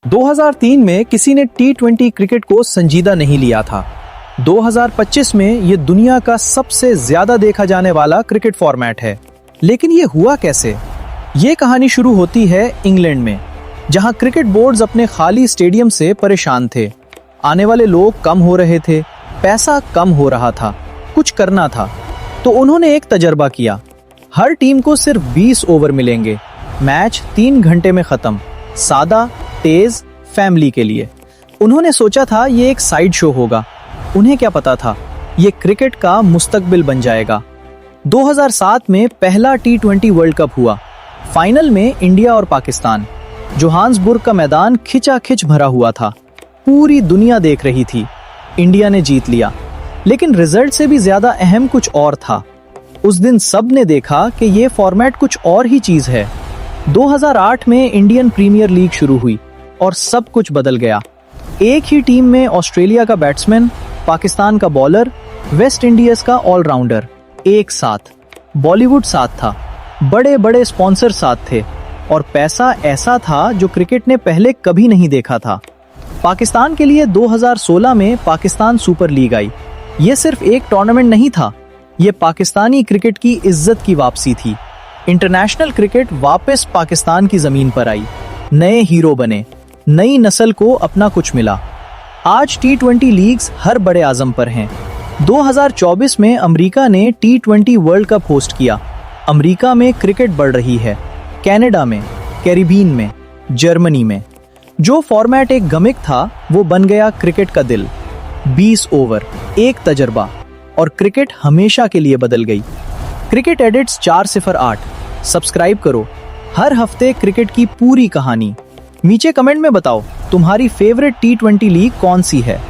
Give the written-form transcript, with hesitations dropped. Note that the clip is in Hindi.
2003 में किसी ने T20 क्रिकेट को संजीदा नहीं लिया था। 2025 में ये दुनिया का सबसे ज्यादा देखा जाने वाला क्रिकेट फॉर्मेट है। लेकिन ये हुआ कैसे? ये कहानी शुरू होती है इंग्लैंड में, जहां क्रिकेट बोर्ड्स अपने खाली स्टेडियम से परेशान थे। आने वाले लोग कम हो रहे थे, पैसा कम हो रहा था, कुछ करना था। तो उन्होंने एक तजर्बा किया। हर टीम को सिर्फ 20 ओवर मिलेंगे, मैच 3 घंटे में खत्म, सादा, तेज, फैमिली के लिए। उन्होंने सोचा था ये एक साइड शो होगा। उन्हें क्या पता था, ये क्रिकेट का मुस्तकबिल बन जाएगा। 2007 में पहला T20 वर्ल्ड कप हुआ। फाइनल में इंडिया और पाकिस्तान। जोहान्सबुर्ग का मैदान खिंचाखिंच भरा हुआ था। पूरी दुनिया देख रही थी। इंडिया ने जीत लिया, लेकिन रिजल्ट से भी ज्यादा अहम कुछ और था। उस दिन सब ने देखा कि ये फॉर्मेट कुछ और ही चीज है। 2008 में इंडियन प्रीमियर लीग शुरू हुई और सब कुछ बदल गया। एक ही टीम में ऑस्ट्रेलिया का बैट्समैन, पाकिस्तान का बॉलर, वेस्ट इंडीज का ऑलराउंडर एक साथ। बॉलीवुड साथ था, बड़े बड़े स्पॉन्सर साथ थे और पैसा ऐसा था जो क्रिकेट ने पहले कभी नहीं देखा था। पाकिस्तान के लिए 2016 में पाकिस्तान सुपर लीग आई। ये सिर्फ एक टूर्नामेंट नहीं था, ये पाकिस्तानी क्रिकेट की इज्जत की वापसी थी। इंटरनेशनल क्रिकेट वापस पाकिस्तान की जमीन पर आई। नए हीरो बने, नई नस्ल को अपना कुछ मिला। आज T20 लीग्स हर बड़े आजम पर हैं। 2024 में अमेरिका ने T20 वर्ल्ड कप होस्ट किया। अमेरिका में क्रिकेट बढ़ रही है, कनाडा में, कैरिबियन में, जर्मनी में। जो फॉर्मेट एक गमिक था, वो बन गया क्रिकेट का दिल। 20 ओवर, एक तजर्बा, और क्रिकेट हमेशा के लिए बदल गई। क्रिकेट एडिट्स 408 सब्सक्राइब करो। हर हफ्ते क्रिकेट की पूरी कहानी। नीचे कमेंट में बताओ तुम्हारी फेवरेट T20 लीग कौन सी है।